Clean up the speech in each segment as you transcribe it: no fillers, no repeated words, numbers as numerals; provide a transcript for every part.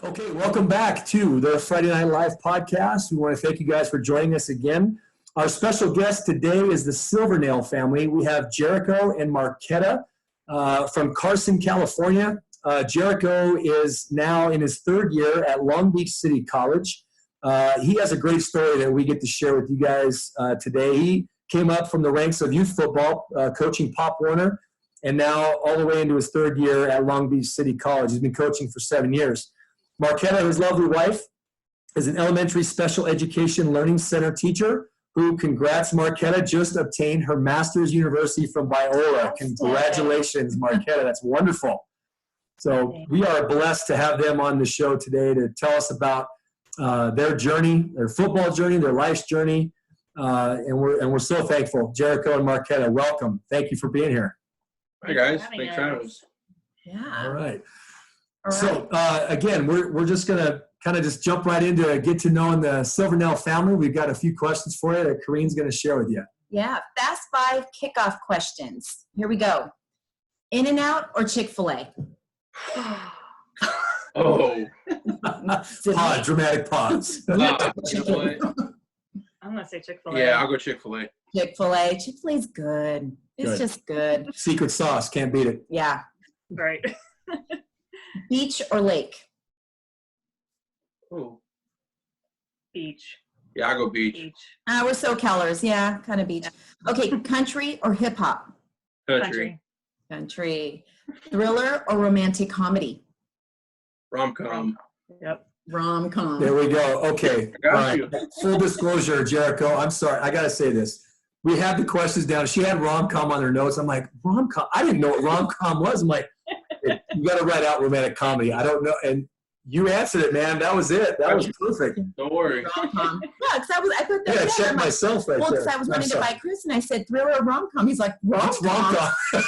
Okay, welcome back to the Friday Night Live podcast. We want to thank you guys for joining us again. Our special guest today is the Silvernail family. We have Jericho and Marchetta from Carson, California. Jericho is now in his third year at Long Beach City College. He has a great story that we get to share with you guys today. He came up from the ranks of youth football, coaching Pop Warner, and now all the way into his third year at Long Beach City College. He's been coaching for 7 years. Marchetta, his lovely wife, is an elementary special education learning center teacher who, congrats, Marchetta, just obtained her master's university from Biola. Congratulations, Marchetta. That's wonderful. So we are blessed to have them on the show today to tell us about their journey, their football journey, their life's journey, and we're so thankful. Jericho and Marchetta, welcome. Thank you for being here. Hi guys, thanks for having us. Yeah. All right. So again, we're just gonna kind of just jump right into get to knowing the Silvernail family. We've got a few questions for you that Kareen's gonna share with you. Yeah, fast 5 kickoff questions. Here we go. In-N-Out or Chick-fil-A? Oh. Dramatic pause. Chick-fil-A. I'm gonna say Chick-fil-A. Yeah, I'll go Chick-fil-A. Chick-fil-A. Chick-fil-A's good. It's just good. Secret sauce, can't beat it. Yeah. Right. Beach or lake? Oh. Beach. Yeah, I'll go beach. We're SoCalers. Yeah, kind of beach. Okay, country or hip-hop? Country. Country. Thriller or romantic comedy? Rom-com. Yep. Rom-com. There we go. Okay. I got All right. you. Full disclosure, Jericho, I'm sorry. I got to say this. We had the questions down. She had rom-com on her notes. I'm like, rom-com? I didn't know what rom-com was. I'm like, you got to write out romantic comedy. I don't know. And you answered it, man. That was it. That was perfect. Don't worry. Rom-com. Yeah, because I put that Yeah, I down. checked myself right Well, there. because I was wanting to buy Chris, and I said thriller or rom-com. He's like, What's rom-com. rom-com?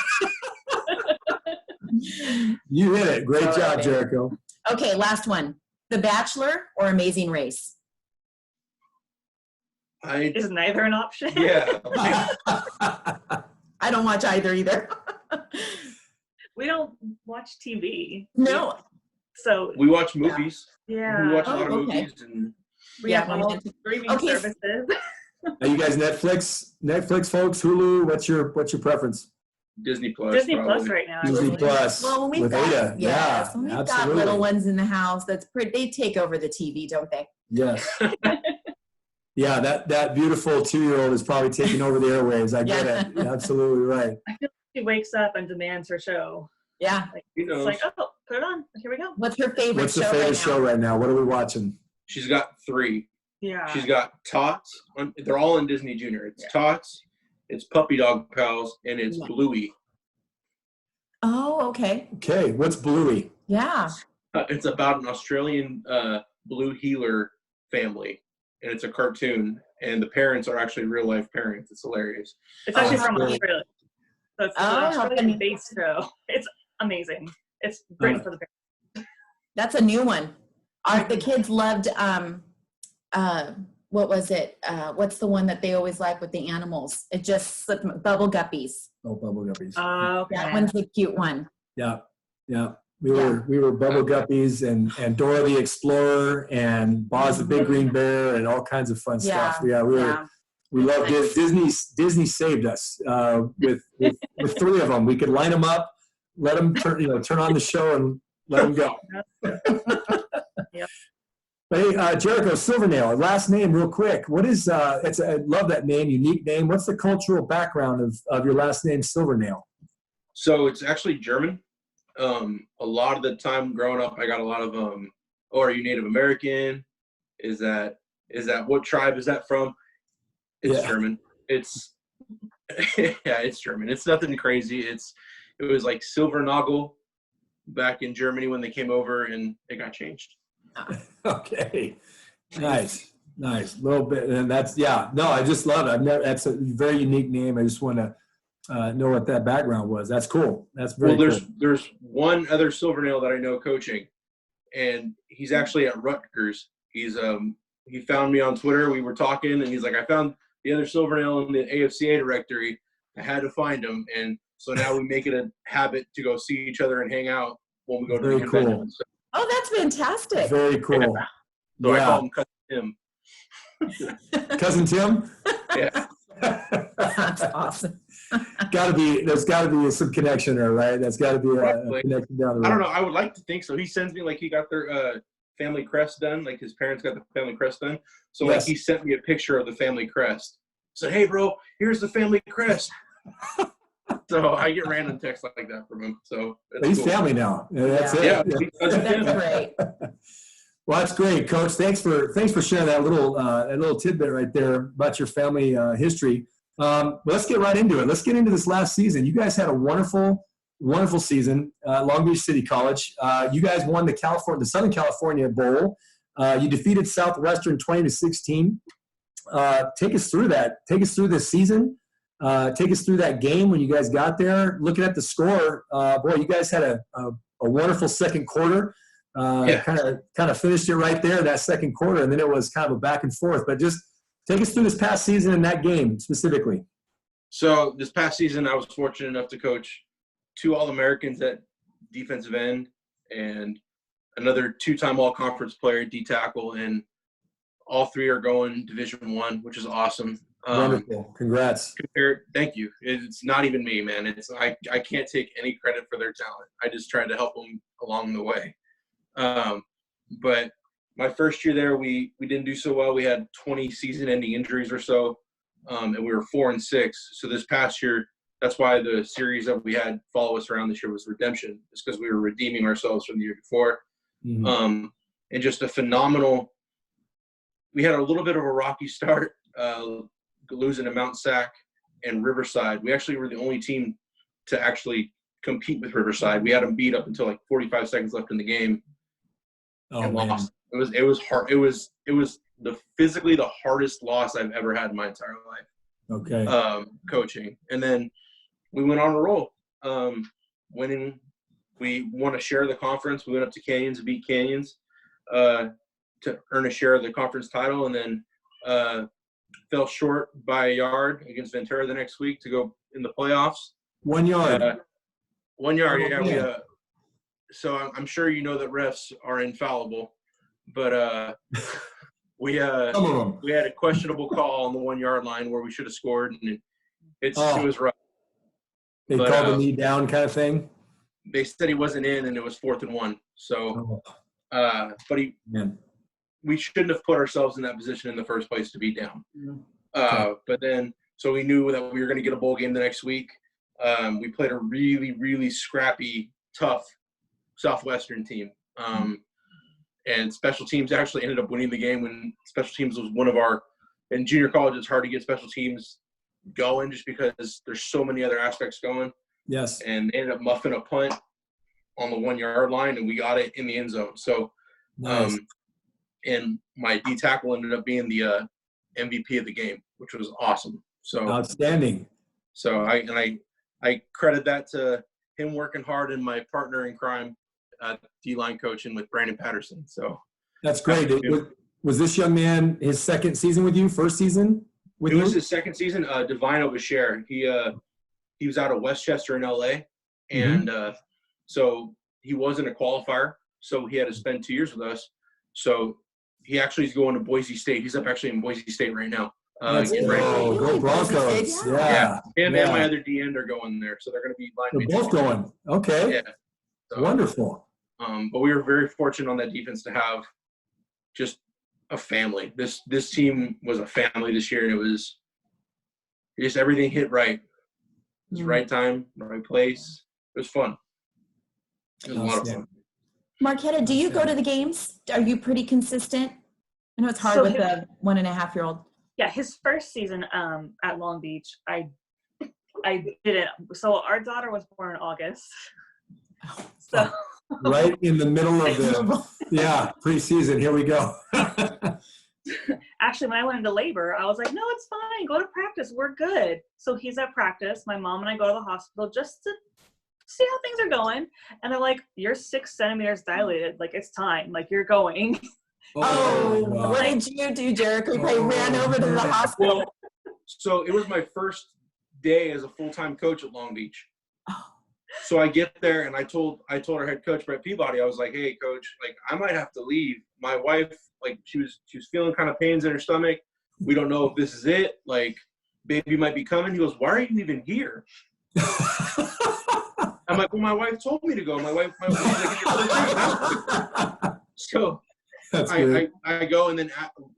You hit it. Great job, Jericho. Okay, last one. The Bachelor or Amazing Race? Is neither an option? Yeah. I don't watch either. We don't watch TV. No. So We watch movies. yeah. We watch a lot of okay. movies. And We have all streaming services. Are you guys Netflix folks, Hulu? What's your preference? Disney Plus. Disney probably. Plus right now. Disney actually. Plus Well, when we've with got, Ada. yes, when we've absolutely. got little ones in the house, that's pretty. They take over the TV, don't they? Yes. Yeah, that beautiful 2-year-old is probably taking over the airwaves. I get it. You're absolutely right. I feel like she wakes up and demands her show. Yeah. Like, Who knows? it's like, oh, put it on. Here we go. What's her favorite What's the show favorite right show now? right now? What are we watching? She's got 3. Yeah. She's got Tots. They're all in Disney Junior. It's Tots, it's Puppy Dog Pals, and it's Bluey. Oh, okay. Okay, what's Bluey? Yeah. It's about an Australian blue heeler family, and it's a cartoon, and the parents are actually real-life parents. It's hilarious. It's actually from really? Australia. So it's an Australian-based show. It's amazing. It's great for the parents. That's a new one. The kids loved, what was it? What's the one that they always like with the animals? It just slipped, Bubble Guppies. Oh, Bubble Guppies. Okay. That one's a cute one. Yeah. We were Bubble Guppies and Dora the Explorer and Boz the Big Green Bear and all kinds of fun stuff. Yeah, we love Disney. Disney saved us with 3 of them. We could line them up, let them turn on the show and let them go. Yep. Hey, Jericho, Silvernail, last name real quick. What is, I love that name, unique name. What's the cultural background of your last name, Silvernail? So it's actually German. A lot of the time growing up, I got a lot of, oh, are you Native American? Is that what tribe is that from? It's German. It's, yeah, it's German. It's nothing crazy. It was like Silvernagel back in Germany when they came over, and it got changed. Okay. Nice. A little bit. And that's, I just love it. That's a very unique name. I just want to know what that background was. That's cool. That's very cool. There's one other Silvernail that I know coaching, and he's actually at Rutgers. He's he found me on Twitter. We were talking, and he's like, I found the other Silvernail in the AFCA directory. I had to find him, and so now we make it a habit to go see each other and hang out when we go to the convention. So Oh, that's fantastic. Very cool. So I Yeah. call him Cousin Tim. Cousin Tim? Yeah. That's awesome. There's gotta be some connection there, right? That's gotta be a Probably. connection down the road. I don't know. I would like to think so. He sends me like he got their family crest done. Like his parents got the family crest done. So Yes. like he sent me a picture of the family crest. Said, "Hey, bro, here's the family crest." So I get random texts like that from him. So But he's cool. family now. Yeah, that's it. Yeah, That's great. Well, that's great, Coach. Thanks for sharing that little tidbit right there about your family history. But let's get right into it. Let's get into this last season. You guys had a wonderful season at Long Beach City College. You guys won the Southern California Bowl. You defeated Southwestern 20-16. Take us through that. Take us through this season. Take us through that game when you guys got there. Looking at the score, boy, you guys had a wonderful second quarter. Kind of finished it right there, that second quarter, and then it was kind of a back and forth. But just take us through this past season and that game specifically. So this past season, I was fortunate enough to coach 2 All-Americans at defensive end and another 2-time All-Conference player, D-tackle, and all 3 are going Division I, which is awesome. Wonderful. Congrats. Thank you. It's not even me, man. I can't take any credit for their talent. I just tried to help them along the way. But my first year there, we didn't do so well. We had 20 season-ending injuries or so, and we were 4-6. So this past year, that's why the series that we had follow us around this year was Redemption. It's because we were redeeming ourselves from the year before. Mm-hmm. And just a phenomenal – we had a little bit of a rocky start, losing to Mount Sac and Riverside. We actually were the only team to actually compete with Riverside. We had them beat up until like 45 seconds left in the game. And lost. It was hard. It was physically the hardest loss I've ever had in my entire life. Okay. Coaching, and then we went on a roll. Winning, we won a share of the conference. We went up to Canyons, beat Canyons, to earn a share of the conference title, and then fell short by a yard against Ventura the next week to go in the playoffs. 1 yard. 1 yard. Oh, Yeah. So I'm sure you know that refs are infallible, but we had a questionable call on the 1 yard line where we should have scored, and it was rough. They called the knee down kind of thing. They said he wasn't in, and it was 4th and 1. So, but we shouldn't have put ourselves in that position in the first place to be down. But then, so we knew that we were going to get a bowl game the next week. We played a really, really scrappy, tough Southwestern team. And special teams actually ended up winning the game when special teams was one of our – in junior college, it's hard to get special teams going just because there's so many other aspects going. Yes. And they ended up muffing a punt on the 1 yard line, and we got it in the end zone. So, nice. And my D tackle ended up being the MVP of the game, which was awesome. So outstanding. So I credit that to him working hard and my partner in crime, D-line coaching with Brandon Patterson. So that's great. Was this young man his second season with you? First season with you? It was his second season. Divine O'Bashir. He was out of Westchester in LA, and so he wasn't a qualifier. So he had to spend 2 years with us. So he actually is going to Boise State. He's up actually in Boise State right now. Go Broncos. Yeah. And my other D-end are going there. So they're going to be They're both going. Okay. Yeah. So, wonderful. But we were very fortunate on that defense to have just a family. This team was a family this year, and it was just everything hit right. It was right time, right place. It was fun. It was a lot of fun. Marchetta, do you go to the games? Are you pretty consistent? I know it's hard with a 1.5-year-old. Yeah, his first season at Long Beach, I didn't. So our daughter was born in August. So right in the middle of the preseason. Here we go. Actually, when I went into labor, I was like, no, it's fine. Go to practice. We're good. So he's at practice. My mom and I go to the hospital just to see how things are going. And they're like, you're 6 centimeters dilated. Like, it's time. Like, you're going. Wow. What did you do, Jericho? I ran over to the hospital. Well, so it was my first day as a full-time coach at Long Beach. So I get there and I told our head coach, Brett Peabody, I was like, hey coach, like I might have to leave. My wife, like she was feeling kind of pains in her stomach. We don't know if this is it. Like baby might be coming. He goes, why are you even here? I'm like, well, my wife told me to go. My wife was like, so I go, and then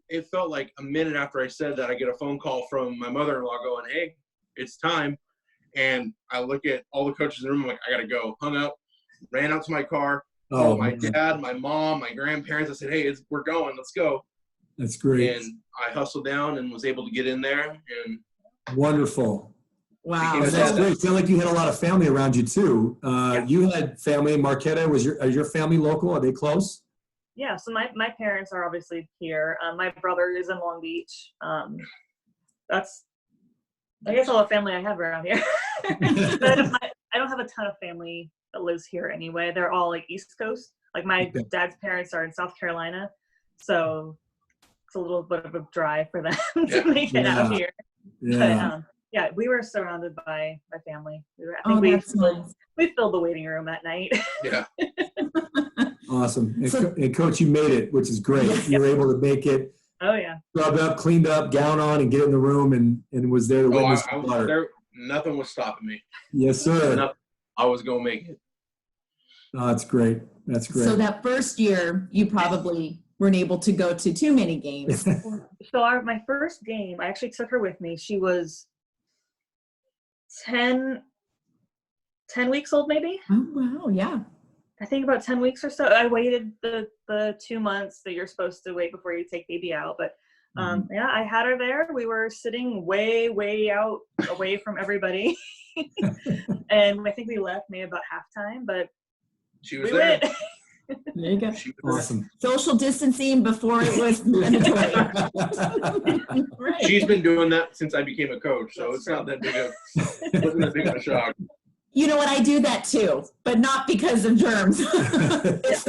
it felt like a minute after I said that, I get a phone call from my mother-in-law going, hey, it's time. And I look at all the coaches in the room. I'm like, I got to go. Hung up, ran out to my car, called my dad, my mom, my grandparents. I said, hey, we're going. Let's go. That's great. And I hustled down and was able to get in there. And wonderful. Wow. That's great. It sounded like you had a lot of family around you too. You had family in Marchetta. Is your family local? Are they close? Yeah, so my parents are obviously here. My brother is in Long Beach. That's, I guess, all the family I have around here. But I don't have a ton of family that lives here anyway. They're all like East Coast. Like my dad's parents are in South Carolina, so it's a little bit of a drive for them to make it out here. Yeah. But yeah, we were surrounded by my family. We filled the waiting room that night. Yeah. Awesome. And Coach, you made it, which is great. You were able to make it. Oh yeah. Scrubbed up, cleaned up, gown on, and get in the room, and was there to witness I was there. Nothing was stopping me. Yes, sir. I was gonna make it. Oh, that's great. That's great. So that first year, you probably weren't able to go to too many games. So my first game, I actually took her with me. She was 10 weeks old, maybe. Oh wow, yeah. I think about 10 weeks or so. I waited the 2 months that you're supposed to wait before you take baby out. But yeah, I had her there. We were sitting way, way out away from everybody. And I think we left maybe about halftime, but she was there. There you go. Awesome. Social distancing before it was mandatory. Right. She's been doing that since I became a coach, so it's not that big wasn't that big of a shock. You know what? I do that too, but not because of germs. It's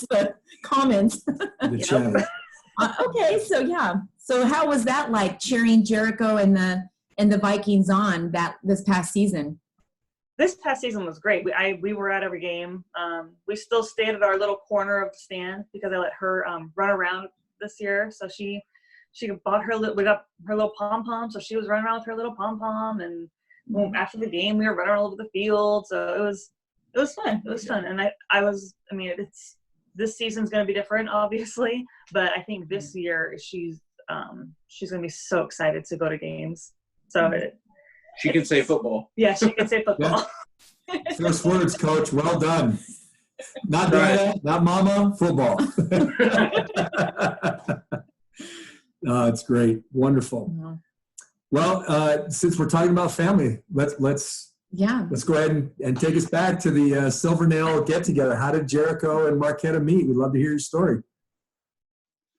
the comments. The chatter. Okay, so yeah. So how was that like cheering Jericho and the Vikings on this past season? This past season was great. We were at every game. We still stayed at our little corner of the stand because I let her run around this year. So she bought we got her little pom pom. So she was running around with her little pom pom, and after the game we were running all over the field. So it was fun. It was fun, and this season's going to be different, obviously, but I think this year she's going to be so excited to go to games. So she can say football. Yeah, she can say football. Yeah. First words, Coach. Well done. Not dada, not mama, football. It's great. Wonderful. Mm-hmm. Well, since we're talking about family, let's go ahead and take us back to the Silvernail get together. How did Jericho and Marchetta meet? We'd love to hear your story.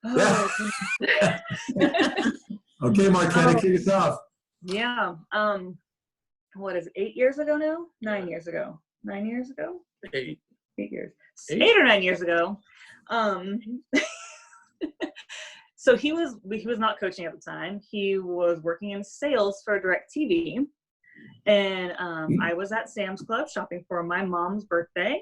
Oh. Yeah. Okay, Marchetta, kick us off. Yeah. What is it, 8 years ago now? 9 years ago. 9 years ago? 8 years. 8 or 9 years ago. So he was not coaching at the time. He was working in sales for DirecTV. And I was at Sam's Club shopping for my mom's birthday,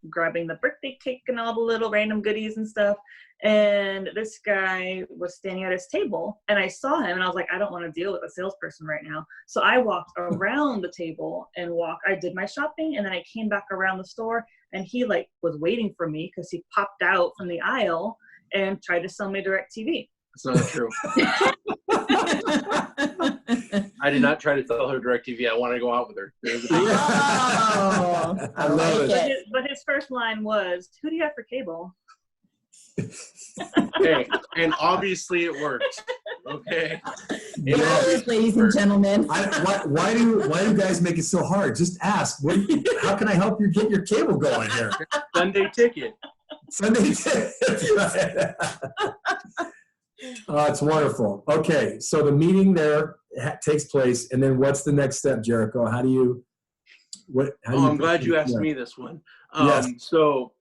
grabbing the birthday cake and all the little random goodies and stuff. And this guy was standing at his table, and I saw him, and I was like, I don't want to deal with a salesperson right now. So I walked around the table and I did my shopping, and then I came back around the store, and he was waiting for me because he popped out from the aisle and tried to sell me DirecTV. That's not true. I did not try to tell her DirecTV. I want to go out with her. Oh, I love it. But his first line was, "Who do you have for cable?" Hey, and obviously it worked. Okay. Yes, ladies and gentlemen. Why do guys make it so hard? Just ask. How can I help you get your cable going here? Sunday ticket. Sunday ticket. Right. It's wonderful. Okay, so the meeting there takes place, and then what's the next step, Jericho? I'm glad you asked me this one. Yes. So,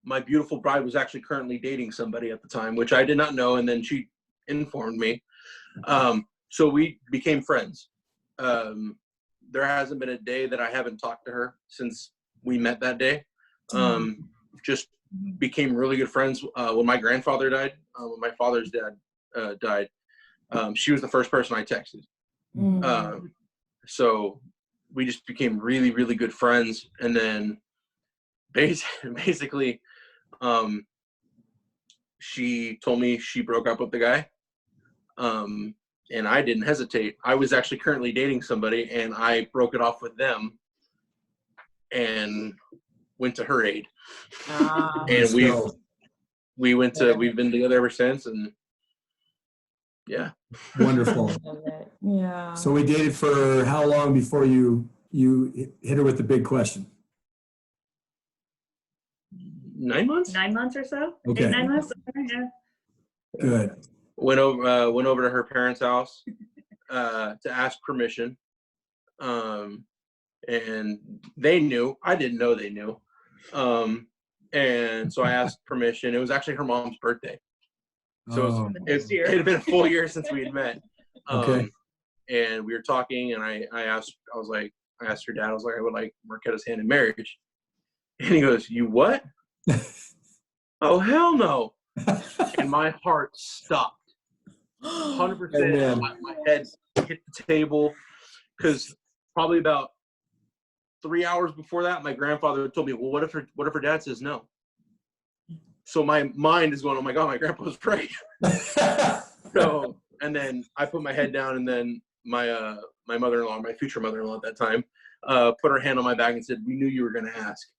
my beautiful bride was actually currently dating somebody at the time, which I did not know, and then she informed me. So we became friends. there hasn't been a day that I haven't talked to her since we met that day. Just became really good friends. When my grandfather died, when my father's dad died, she was the first person I texted. So we just became really, really good friends. And then basically, she told me she broke up with the guy. And I didn't hesitate. I was actually currently dating somebody, and I broke it off with them and went to her aid. And we've been together ever since, and yeah. Wonderful. Yeah. So we dated for how long before you hit her with the big question? 9 months? 9 months or so. Okay. 8, 9 months. Yeah. Good. Went over to her parents' house to ask permission, and they knew. I didn't know they knew, and so I asked permission. It was actually her mom's birthday, so it had been a full year since we had met. Okay. And we were talking, and I asked her dad. I was like, I would like Marchetta's hand in marriage, and he goes, "You what?" Oh, hell no! And my heart stopped. 100%. My head hit the table, because probably about 3 hours before that, my grandfather told me, "Well, what if her dad says no?" So my mind is going, "Oh my God, my grandpa's right." So, and then I put my head down, and then my mother-in-law, my future mother-in-law at that time, put her hand on my back and said, "We knew you were going to ask."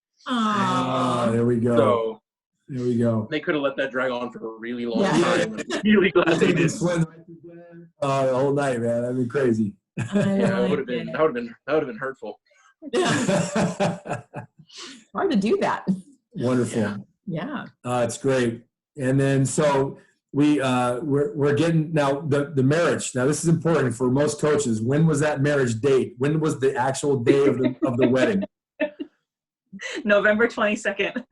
There we go. So there we go. they could have let that drag on for a really long time. I'm really glad they did. The whole night, man. That'd be crazy. That would have been hurtful. Hard to do that. Wonderful. Yeah. It's great. And then so we're getting now the marriage. Now this is important for most coaches. When was that marriage date? When was the actual day of the wedding? November 22nd.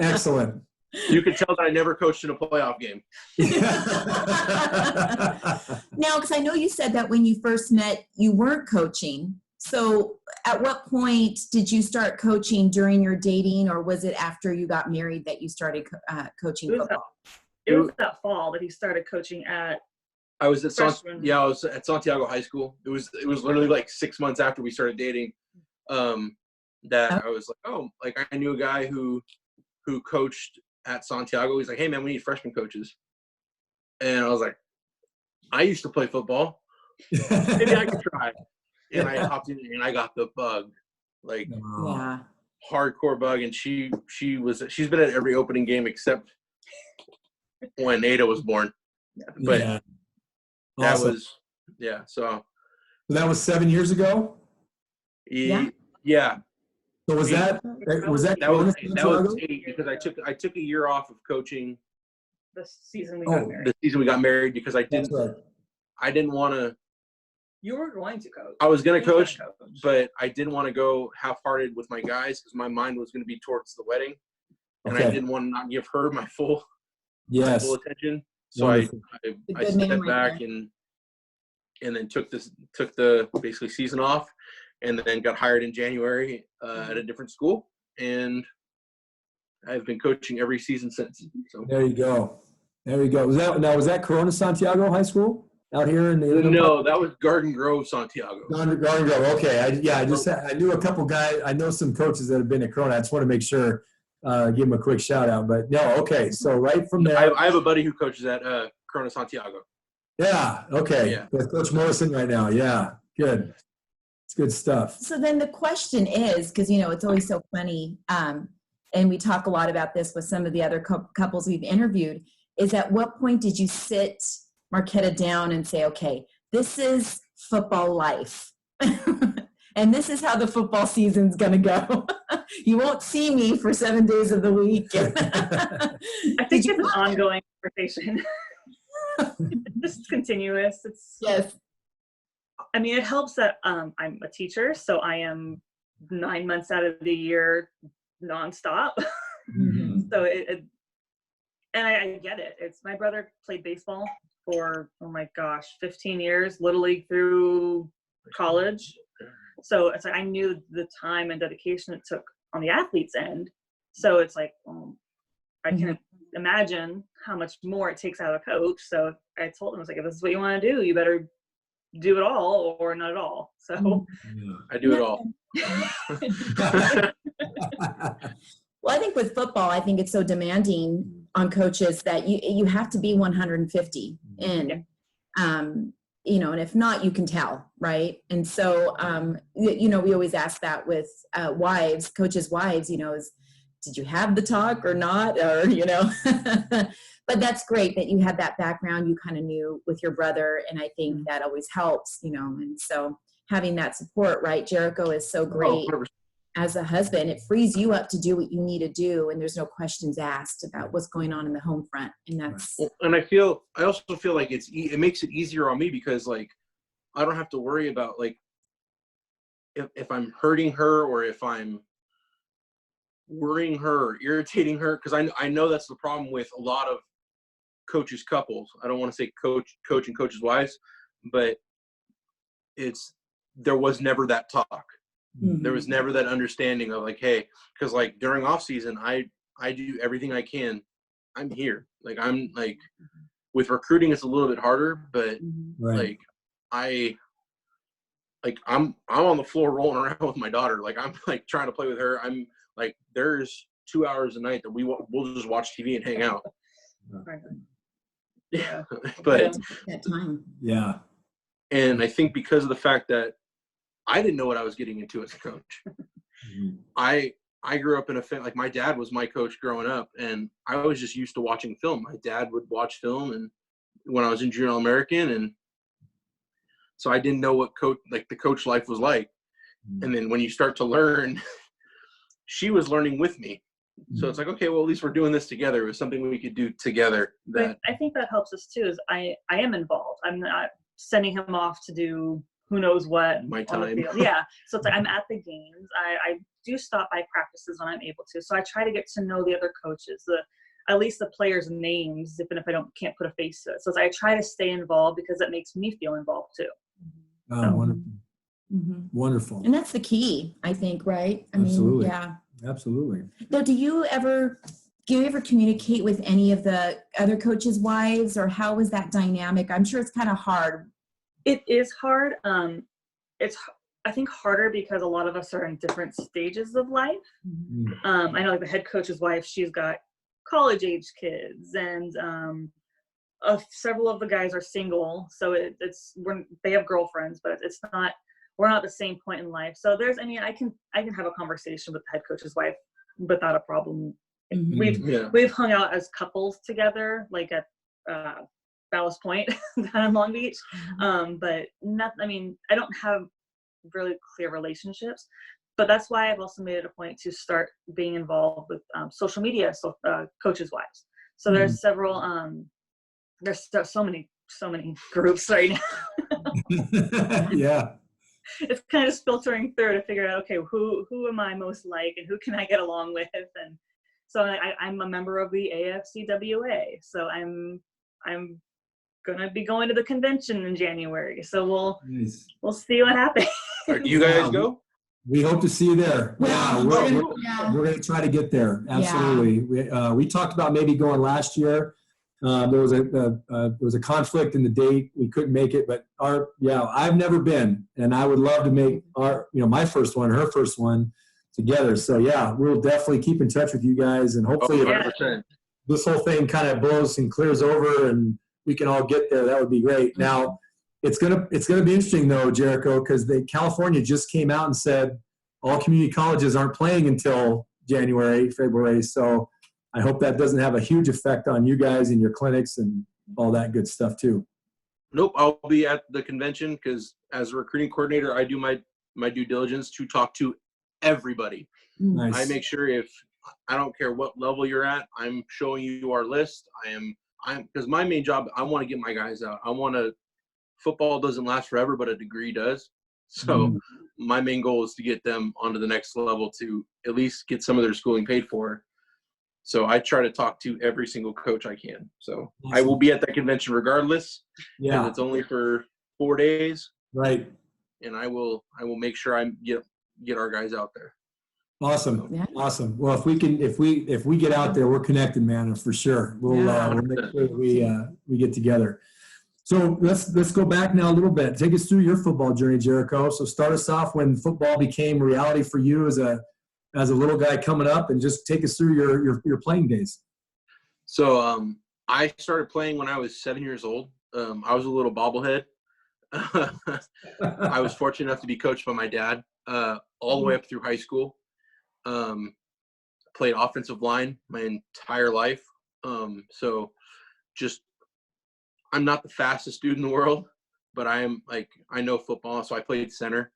Excellent. You could tell that I never coached in a playoff game. Now, because I know you said that when you first met, you weren't coaching. So at what point did you start coaching during your dating, or was it after you got married that you started coaching football? It was that fall that he started coaching at. I was at I was at Santiago High School. It was literally like 6 months after we started dating. That I was like, oh, like I knew a guy who coached at Santiago. He's like, hey man, we need freshman coaches. And I was like, I used to play football. Maybe I could try. And I hopped in and I got the bug, like hardcore bug. And she's been at every opening game except when Ada was born. But that awesome. was So that was 7 years ago. Yeah. So was that was 8, because I took a year off of coaching. The season we got married. The season we got married, because I didn't want to. You were going to coach. I was going to coach, but I didn't want to go half-hearted with my guys, because my mind was going to be towards the wedding, and I didn't want to not give her my full attention. So wonderful. I stepped back and then took the basically season off, and then got hired in January at a different school, and I've been coaching every season since. So there you go. Was that Corona Santiago High School out here in the? No, that was Garden Grove Santiago. Garden Grove. Okay, I knew a couple guys. I know some coaches that have been at Corona. I just want to make sure, give them a quick shout out. But no, okay. So right from there, I have a buddy who coaches at Corona Santiago. Yeah. Okay. Yeah. With Coach Morrison right now. Yeah. Good. It's good stuff. So then the question is, because it's always so funny, and we talk a lot about this with some of the other couples we've interviewed, is at what point did you sit Marchetta down and say, okay, this is football life. And this is how the football season's going to go. You won't see me for 7 days of the week. I think it's an ongoing conversation. It's just continuous. I mean, it helps that I'm a teacher, so I am 9 months out of the year nonstop. Mm-hmm. So and I get it. It's my brother played baseball for, oh my gosh, 15 years, Little League through college. So it's like I knew the time and dedication it took on the athlete's end. So it's like, I can imagine how much more it takes out of a coach. So I told him, I was like, if this is what you want to do, you better do it all or not at all. So I do it all. Well, I think with football, I think it's so demanding on coaches that you have to be 150 in, you know, and if not, you can tell, right? And so, you know, we always ask that with wives, coaches' wives, you know, did you have the talk or not? Or, you know, but that's great that you had that background. You kind of knew with your brother. And I think that always helps, you know, and so having that support, right? Jericho is so great. As a husband, it frees you up to do what you need to do, and there's no questions asked about what's going on in the home front, and that's. And I also feel like it makes it easier on me because like I don't have to worry about like if I'm hurting her or if I'm worrying her or irritating her, because I know that's the problem with a lot of coaches couples. I don't want to say coach and coaches wives, but there was never that talk. There was never that understanding of like, hey, because like during off season, I do everything I can. I'm here. Like I'm like with recruiting, it's a little bit harder, but like I'm on the floor rolling around with my daughter. Like I'm like trying to play with her. I'm like there's 2 hours a night that we'll just watch TV and hang out. Yeah, but that time. Yeah. And I think because of the fact that I didn't know what I was getting into as a coach. I grew up in a family, like my dad was my coach growing up, and I was just used to watching film. My dad would watch film, and when I was in junior American, and so I didn't know what the coach life was like. And then when you start to learn, she was learning with me. So it's like, okay, well, at least we're doing this together. It was something we could do together. But I think that helps us too, is I am involved. I'm not sending him off to do who knows what. My time. Yeah. So it's like I'm at the games. I do stop by practices when I'm able to. So I try to get to know the other coaches, at least the players' names, even if I can't put a face to it. So I try to stay involved because it makes me feel involved too. Oh, wonderful. Wonderful. And that's the key, I think, right? Absolutely. Yeah. Absolutely. Now, do you ever communicate with any of the other coaches' wives, or how was that dynamic? I'm sure it's kind of hard. It is hard. It's, I think, harder because a lot of us are in different stages of life. I know like the head coach's wife, she's got college-age kids, and several of the guys are single, so they have girlfriends, but we're not at the same point in life. So I can have a conversation with the head coach's wife without a problem. We've hung out as couples together, like at Ballast Point down in Long Beach. But I don't have really clear relationships, but that's why I've also made it a point to start being involved with social media, coaches' wives. So there's several, there's so many groups right now. Yeah. It's kind of filtering through to figure out, okay, who am I most like and who can I get along with? And so I'm a member of the AFCWA. So I'm going to be going to the convention in January. So we'll see what happens. Do you guys go? We hope to see you there. Well, We're going to try to get there. Absolutely. Yeah. We talked about maybe going last year. There was a conflict in the date. We couldn't make it, but I've never been, and I would love to make my first one, her first one together. So yeah, we'll definitely keep in touch with you guys, and hopefully this whole thing kind of blows and clears over and we can all get there. That would be great. Now it's gonna be interesting though, Jericho, because California just came out and said all community colleges aren't playing until January, February. So I hope that doesn't have a huge effect on you guys and your clinics and all that good stuff too. Nope, I'll be at the convention because as a recruiting coordinator, I do my due diligence to talk to everybody. Nice. I make sure I don't care what level you're at, I'm showing you our list. Because my main job, I want to get my guys out. Football doesn't last forever, but a degree does. So my main goal is to get them onto the next level to at least get some of their schooling paid for. So I try to talk to every single coach I can. So Awesome. I will be at that convention regardless. Yeah. It's only for 4 days. Right. And I will make sure I get our guys out there. Awesome. Yeah. Awesome. Well, if we get out there, we're connected, man, for sure. We'll make sure that we get together. So let's go back now a little bit. Take us through your football journey, Jericho. So start us off when football became reality for you as a little guy coming up, and just take us through your playing days. So I started playing when I was 7 years old. I was a little bobblehead. I was fortunate enough to be coached by my dad all the way up through high school. Played offensive line my entire life. So just I'm not the fastest dude in the world, but I know football, so I played center.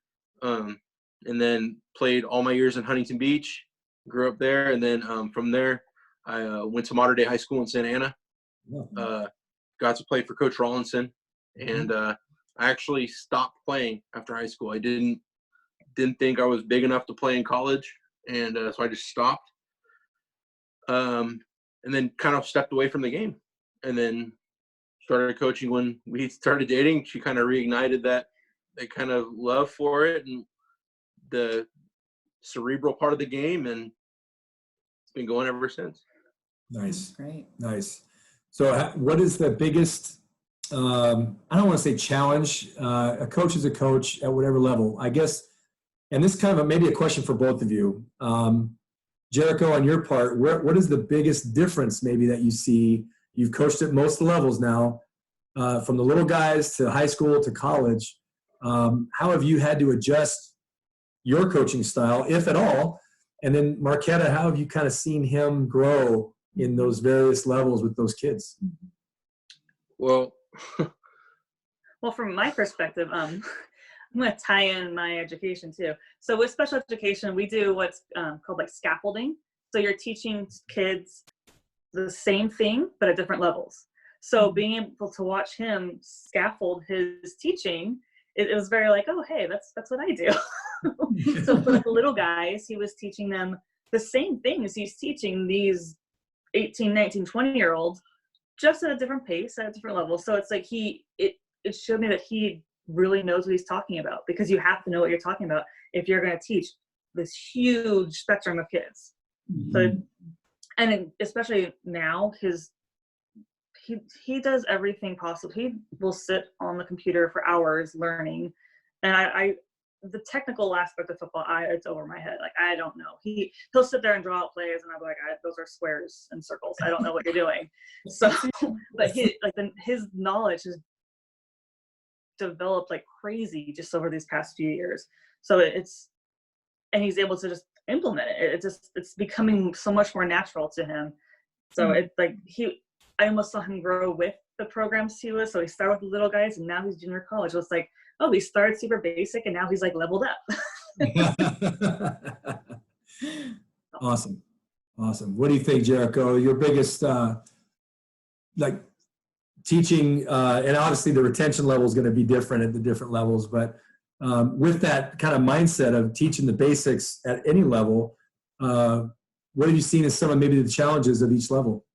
And then played all my years in Huntington Beach, grew up there, and then from there I went to Mater Dei High School in Santa Ana. Got to play for Coach Rawlinson, and I actually stopped playing after high school. I didn't think I was big enough to play in college, and so I just stopped. And then kind of stepped away from the game, and then started coaching when we started dating. She kind of reignited that kind of love for it and the cerebral part of the game, and it's been going ever since. Nice. Great. Nice. So what is the biggest, I don't want to say challenge, a coach is a coach at whatever level, I guess, and this kind of maybe a question for both of you. Jericho, on your part, what is the biggest difference maybe that you see? You've coached at most levels now, from the little guys to high school to college. How have you had to adjust your coaching style, if at all? And then Marchetta, how have you kind of seen him grow in those various levels with those kids? Well, from my perspective, I'm going to tie in my education too. So with special education, we do what's called like scaffolding. So you're teaching kids the same thing, but at different levels. So being able to watch him scaffold his teaching, it was very like, oh, hey, that's what I do. So for the little guys, he was teaching them the same things he's teaching these 18, 19, 20-year-olds, just at a different pace, at a different level. So it's like it showed me that he really knows what he's talking about, because you have to know what you're talking about if you're going to teach this huge spectrum of kids. So, and especially now, he does everything possible. He will sit on the computer for hours learning, and the technical aspect of football, it's over my head. Like, I don't know. He'll sit there and draw out plays, and I'll be like, those are squares and circles. I don't know what you're doing. So, but his knowledge has developed like crazy just over these past few years. So and he's able to just implement it. It's becoming so much more natural to him. So it's like I almost saw him grow with the programs he was. So he started with the little guys, and now he's junior college. So it's like, oh, he started super basic, and now he's like leveled up. Awesome. What do you think, Jericho? Your biggest, teaching, and obviously the retention level is going to be different at the different levels, but with that kind of mindset of teaching the basics at any level, what have you seen as some of maybe the challenges of each level?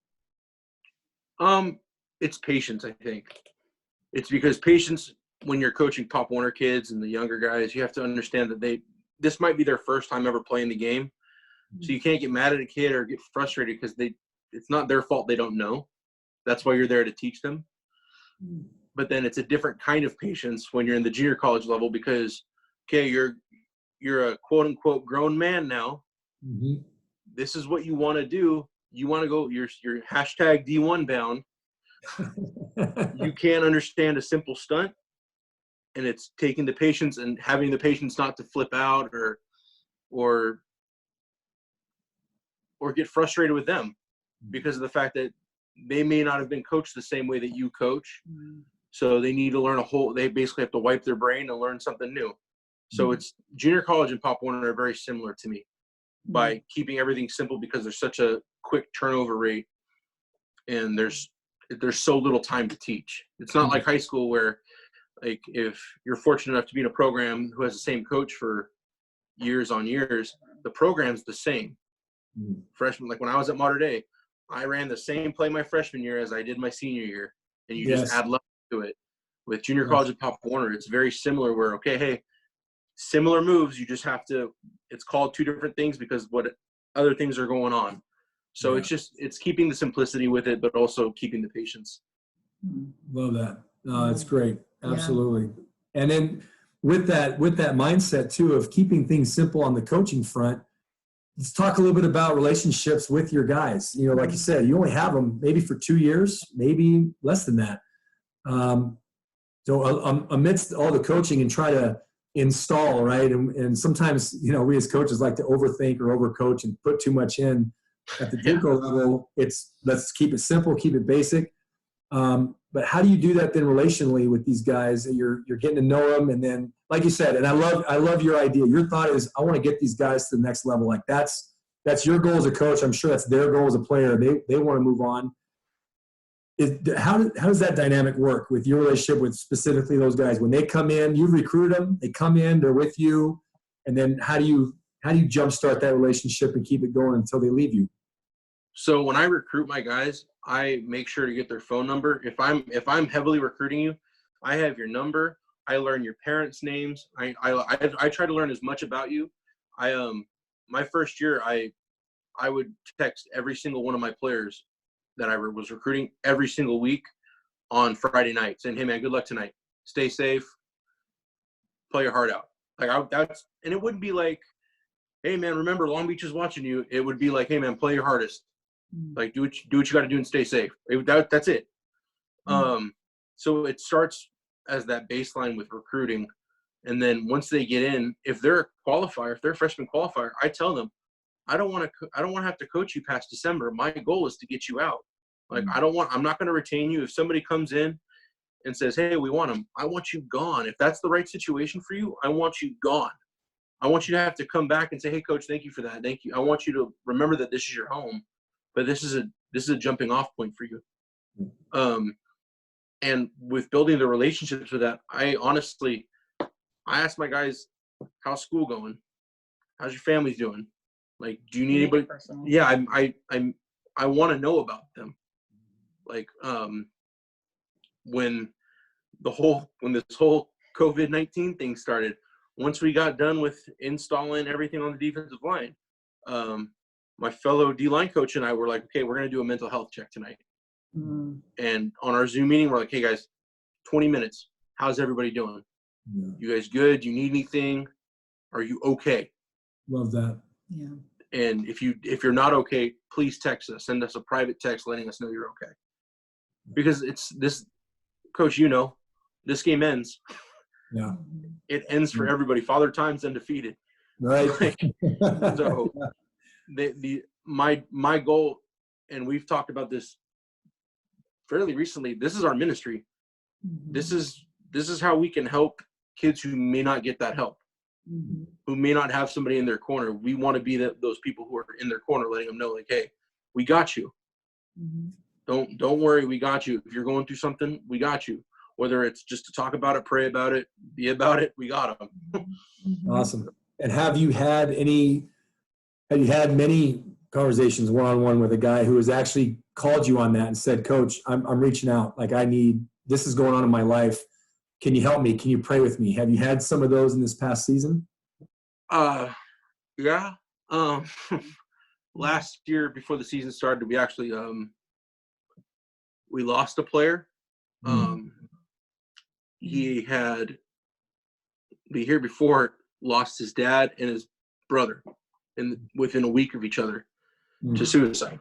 It's patience, I think. It's because patience, when you're coaching Pop Warner kids and the younger guys, you have to understand that this might be their first time ever playing the game. So you can't get mad at a kid or get frustrated because it's not their fault they don't know. That's why you're there to teach them. But then it's a different kind of patience when you're in the junior college level, because, okay, you're a quote unquote grown man now. Mm-hmm. This is what you want to do. You want to go, you're hashtag D1 bound. You can't understand a simple stunt, and it's taking the patience and having the patience not to flip out or get frustrated with them because of the fact that they may not have been coached the same way that you coach. So they need to learn they basically have to wipe their brain and learn something new. So it's junior college and Pop Warner are very similar to me by keeping everything simple, because there's such a quick turnover rate and there's so little time to teach. It's not like high school where, like, if you're fortunate enough to be in a program who has the same coach for years on years, the program's the same. Freshman, like when I was at Mater Dei, I ran the same play my freshman year as I did my senior year, and you just add level to it. With junior college and Pop Warner, it's very similar where, okay, hey, similar moves, you just have to – it's called two different things because what other things are going on. So it's keeping the simplicity with it, but also keeping the patience. Love that. No, that's great. Absolutely. And then with that mindset too of keeping things simple on the coaching front, let's talk a little bit about relationships with your guys. You know, like you said, you only have them maybe for 2 years, maybe less than that. So amidst all the coaching and try to install, right? And sometimes, you know, we as coaches like to overthink or overcoach and put too much in. At the Jericho level, it's let's keep it simple, keep it basic. But how do you do that then relationally with these guys that you're getting to know them? And then, like you said, and I love your idea. Your thought is, I want to get these guys to the next level. Like that's your goal as a coach. I'm sure that's their goal as a player. They want to move on. How does that dynamic work with your relationship with specifically those guys? When they come in, you recruit them, they come in, they're with you, and then how do you jumpstart that relationship and keep it going until they leave you? So when I recruit my guys, I make sure to get their phone number. If I'm heavily recruiting you, I have your number. I learn your parents' names. I try to learn as much about you. My first year, I would text every single one of my players that I was recruiting every single week on Friday night, saying, "Hey man, good luck tonight. Stay safe. Play your heart out." And it wouldn't be like, "Hey man, remember Long Beach is watching you." It would be like, "Hey man, play your hardest. Like do what you got to do and stay safe." That's it. So it starts as that baseline with recruiting, and then once they get in, if they're a qualifier, if they're a freshman qualifier, I tell them, I don't want to have to coach you past December. My goal is to get you out. Like I'm not going to retain you. If somebody comes in and says, "Hey, we want him," I want you gone. If that's the right situation for you, I want you gone. I want you to have to come back and say, "Hey coach, thank you for that. Thank you." I want you to remember that this is your home, but this is a jumping off point for you. And with building the relationships with that, I ask my guys, "How's school going? How's your family doing? Like, do you need anybody?" Yeah, I want to know about them. Like, when this whole COVID-19 thing started, once we got done with installing everything on the defensive line, my fellow D-line coach and I were like, "Okay, we're going to do a mental health check tonight." And on our Zoom meeting, we're like, "Hey guys, 20 minutes. How's everybody doing? You guys good? Do you need anything? Are you okay?" Love that. Yeah. And if you're not okay, please text us. Send us a private text letting us know you're okay. Because it's this, coach, this game ends. Yeah. It ends for everybody. Father Time's undefeated. Right. So my goal, and we've talked about this fairly recently, this is our ministry. This is how we can help kids who may not get that help. Who may not have somebody in their corner. We want to be those people who are in their corner, letting them know, like, "Hey, we got you. Don't worry, we got you. If you're going through something, we got you." Whether it's just to talk about it, pray about it, be about it, we got them. Awesome. And have you had many conversations one-on-one with a guy who has actually called you on that and said, "Coach, I'm reaching out. Like this is going on in my life. Can you help me? Can you pray with me?" Have you had some of those in this past season? Yeah. Last year before the season started, we actually we lost a player. He had the year before lost his dad and his brother within a week of each other to suicide.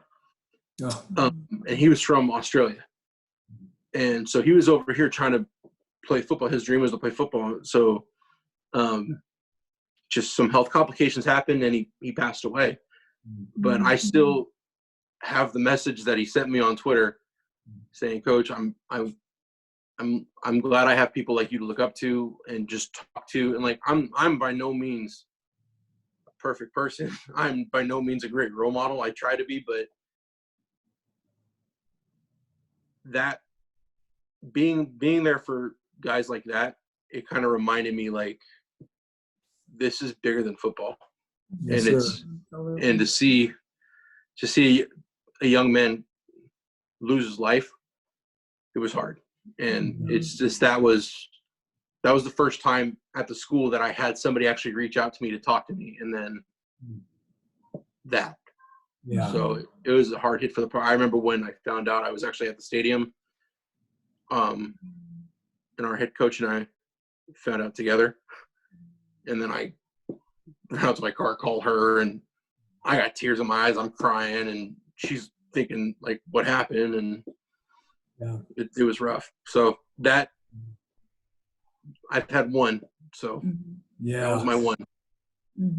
And he was from Australia. And so he was over here trying to play football. His dream was to play football. So just some health complications happened and he passed away. But I still have the message that he sent me on Twitter saying, "Coach, I'm glad I have people like you to look up to and just talk to." And like, I'm by no means a perfect person. I'm by no means a great role model. I try to be, but that being there for guys like that, it kind of reminded me, like, this is bigger than football. Yes, and sir. and to see to see a young man lose his life, it was hard. And it's just that was the first time at the school that I had somebody actually reach out to me to talk to me, and then that. Yeah. So it was a hard hit for I remember when I found out, I was actually at the stadium, and our head coach and I found out together, and then I ran out to my car, called her, and I got tears in my eyes. I'm crying, and she's thinking like, what happened? And it was rough. So that I've had one. So that was my one.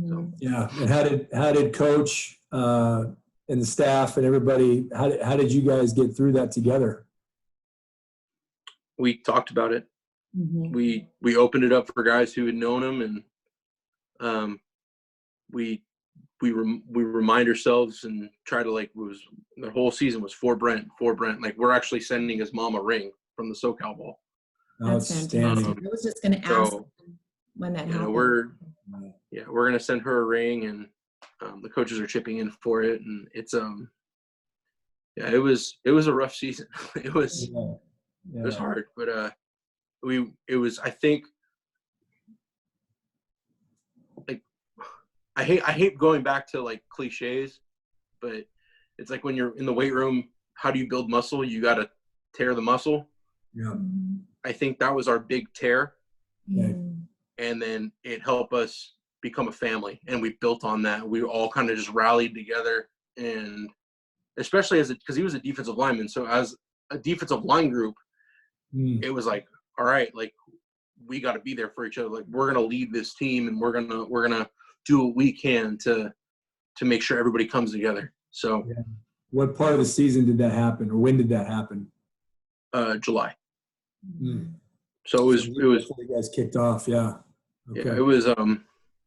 So. Yeah. And how did coach and the staff and everybody, how did you guys get through that together? We talked about it. We opened it up for guys who had known him, and we remind ourselves and try to, like, the whole season was for Brent. Like, we're actually sending his mom a ring from the SoCal Ball. That's fantastic. I was just going to ask when that happened. We're going to send her a ring, and the coaches are chipping in for it. And it's, it was a rough season. It was hard, but I think, like, I hate going back to, like, cliches, but it's like when you're in the weight room, how do you build muscle? You got to tear the muscle. Yeah. I think that was our big tear. Okay. And then it helped us become a family, and we built on that. We all kind of just rallied together, and especially because he was a defensive lineman. So as a defensive line group, it was like, all right, like, we got to be there for each other. Like, we're going to lead this team, and we're going to do what we can to make sure everybody comes together. So what part of the season did that happen, or when did that happen? July. So it was before you guys kicked off. Yeah. Okay.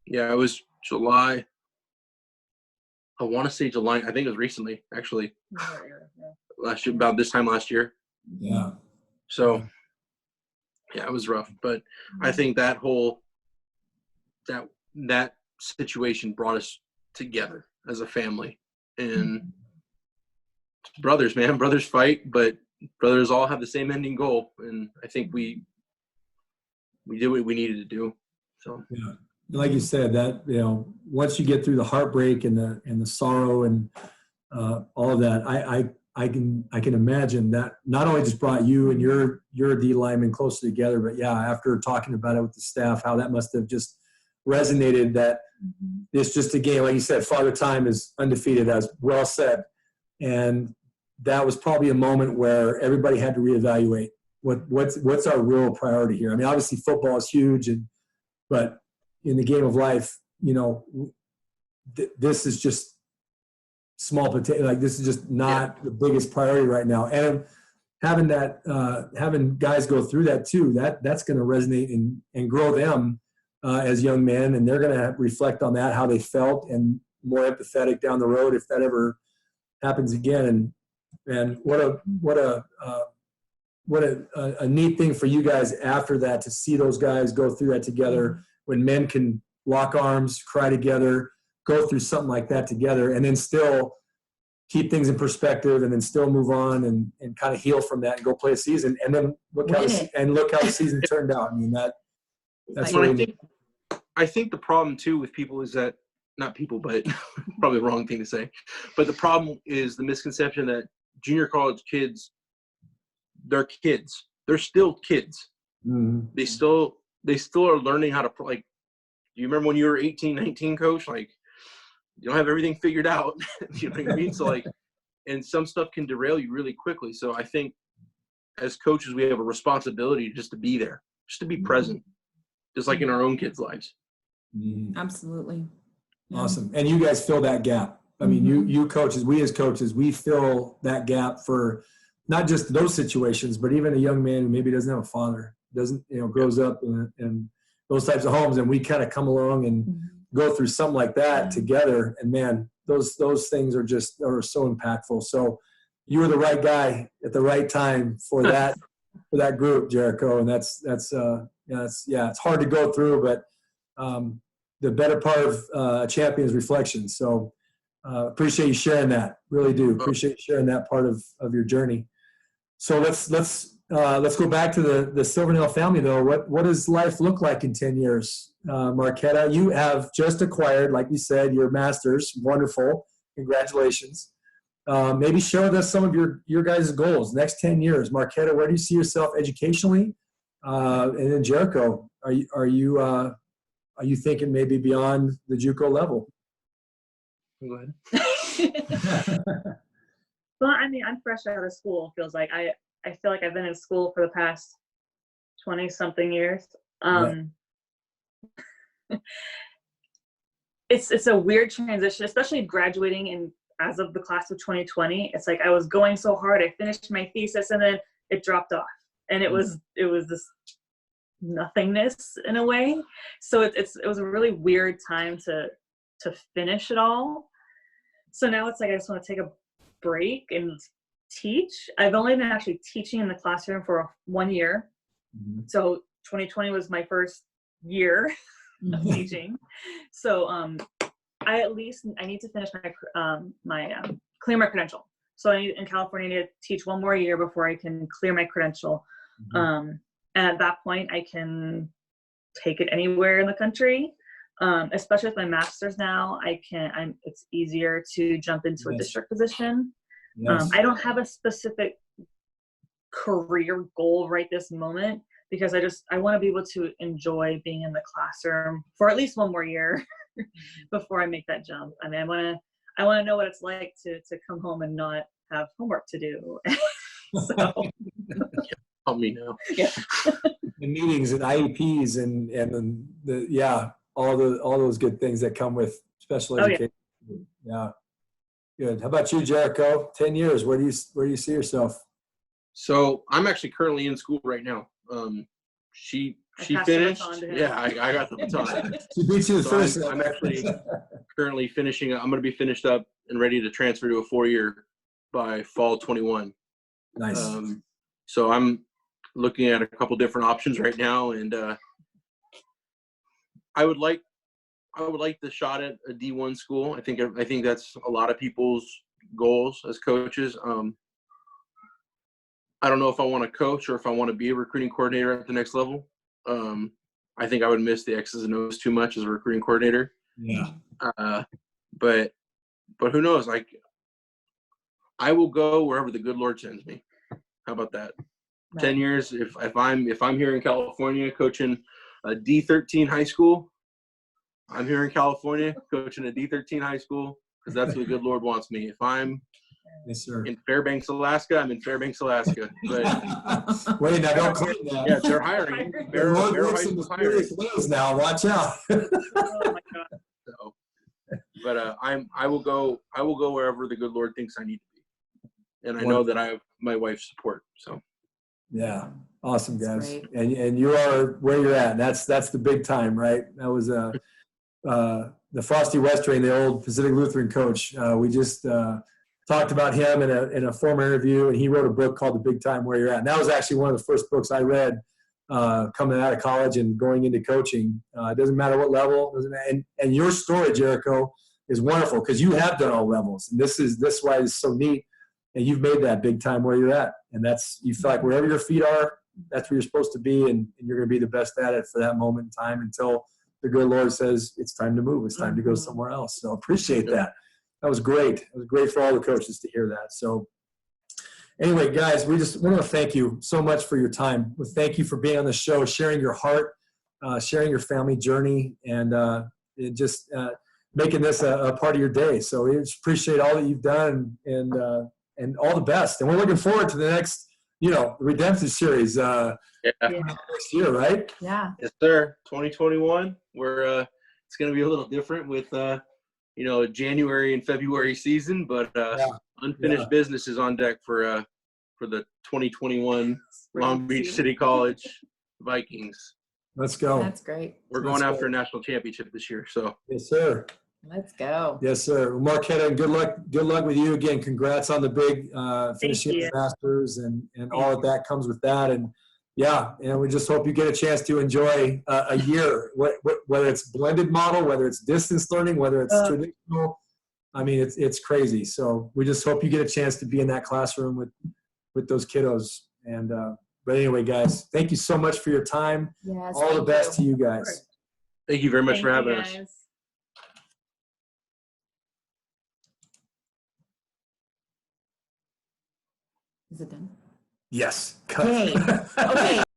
Yeah, it was July. I want to say July. I think it was recently, actually. Last year, about this time last year. Yeah. So yeah, it was rough, but I think that situation brought us together as a family, and brothers, man. Brothers fight, but brothers all have the same ending goal, and I think we did what we needed to do. So yeah, like you said, that, you know, once you get through the heartbreak and the sorrow and all of that, I can imagine that not only just brought you and your D lineman closer together, but yeah, after talking about it with the staff, how that must have just resonated, that it's just a game, like you said, Father Time is undefeated, as well said. And that was probably a moment where everybody had to reevaluate what's our real priority here. I mean, obviously football is huge, but in the game of life, you know, this is just small potato. Like, this is just not the biggest priority right now. And having guys go through that too, that's going to resonate and grow them as young men, and they're going to reflect on that, how they felt, and more empathetic down the road if that ever happens again. And what a neat thing for you guys after that, to see those guys go through that together, when men can lock arms, cry together, go through something like that together, and then still keep things in perspective, and then still move on and kind of heal from that and go play a season, and then look how the season turned out. I mean, that's really I think the problem too with people is that, not people, but probably the wrong thing to say, but the problem is the misconception that junior college kids, they're kids. They're still kids. Mm-hmm. They still are learning how to, like, do you remember when you were 18, 19, coach? Like, you don't have everything figured out. You know what I mean? So, like, and some stuff can derail you really quickly. So I think as coaches, we have a responsibility just to be there, just to be present, just like in our own kids' lives. Mm-hmm. Absolutely. Awesome. And you guys fill that gap. I mean, you coaches, we as coaches, we fill that gap for not just those situations, but even a young man who maybe doesn't have a father, grows up in those types of homes, and we kind of come along and go through something like that together. And man, those things are so impactful. So you were the right guy at the right time for that group, Jericho. And that's it's hard to go through, but the better part of a champion is reflection. So Appreciate you sharing that. Really do appreciate you sharing that part of your journey. So let's go back to the Silvernail family though. What does life look like in 10 years? Marchetta, you have just acquired, like you said, your master's. Wonderful. Congratulations. Maybe share with us some of your guys' goals next 10 years. Marchetta, where do you see yourself educationally? And then Jericho, are you thinking maybe beyond the JUCO level? Go ahead. Well, I mean, I'm fresh out of school. Feels like I feel like I've been in school for the past 20 something years. It's a weird transition, especially graduating in as of the class of 2020. It's like I was going so hard. I finished my thesis and then it dropped off, and it was this nothingness in a way. So it was a really weird time to finish it all. So now it's like I just want to take a break and teach. I've only been actually teaching in the classroom for 1 year. Mm-hmm. So 2020 was my first year of teaching. So I need to finish my clear my credential. So in California, I need to teach 1 more year before I can clear my credential. And at that point, I can take it anywhere in the country. Especially with my master's now, it's easier to jump into a district position. Yes. I don't have a specific career goal right this moment because I want to be able to enjoy being in the classroom for at least 1 more year before I make that jump. I mean, I want to know what it's like to come home and not have homework to do. So Help me now. Yeah. The meetings and IEPs and all those good things that come with special education. Yeah. Good. How about you, Jericho? 10 years. Where do you see yourself? So I'm actually currently in school right now. She finished. Yeah, I got the baton. She beat you to the finish. I'm actually currently finishing. I'm going to be finished up and ready to transfer to a 4-year by fall 21. Nice. So I'm looking at a couple different options right now, and I would like the shot at a D1 school. I think that's a lot of people's goals as coaches. I don't know if I want to coach or if I want to be a recruiting coordinator at the next level. I think I would miss the X's and O's too much as a recruiting coordinator. Yeah. But who knows? Like, I will go wherever the good Lord sends me. How about that? Right. 10 years. If I'm here in California coaching a D13 high school, I'm here in California coaching a D13 high school because that's what the good Lord wants me. If I'm in Fairbanks, Alaska, I'm in Fairbanks, Alaska. But wait, now don't claim that. Yeah, they're hiring. They're hiring now. Watch out. Oh my God. So, but I will go wherever the good Lord thinks I need to be, and I know that I have my wife's support. So. Yeah, awesome, guys. And you are where you're at. That's the big time, right? That was the Frosty Westering, the old Pacific Lutheran coach. We just talked about him in a former interview, and he wrote a book called The Big Time Where You're At. And that was actually one of the first books I read coming out of college and going into coaching. It doesn't matter what level. And your story, Jericho, is wonderful because you have done all levels. And this is why it's so neat. And you've made that big time where you're at. And you feel like wherever your feet are, that's where you're supposed to be. And you're going to be the best at it for that moment in time until the good Lord says it's time to move. It's time to go somewhere else. So appreciate that. That was great. It was great for all the coaches to hear that. So anyway, guys, we just want to thank you so much for your time. We thank you for being on the show, sharing your heart, sharing your family journey, and just making this a part of your day. So we just appreciate all that you've done and all the best. And we're looking forward to the next, the Redemption series next year, right? Yeah. Yes, sir. 2021. We're it's going to be a little different with a January and February season, but unfinished business is on deck for the 2021 Long Beach City College Vikings. Let's go. That's great. We're going after a national championship this year. So yes, sir. Let's go. Yes, sir. Marchetta, good luck with you again. Congrats on the big finishing the Masters and all that comes with that. And we just hope you get a chance to enjoy a year, whether it's blended model, whether it's distance learning, whether it's traditional. I mean, it's crazy. So we just hope you get a chance to be in that classroom with those kiddos. And but anyway, guys, thank you so much for your time. Yes, All the thank best you. to you guys. Thank you very much Thank for you, having us. guys. Is it done? Yes. Cut. Yay. Okay.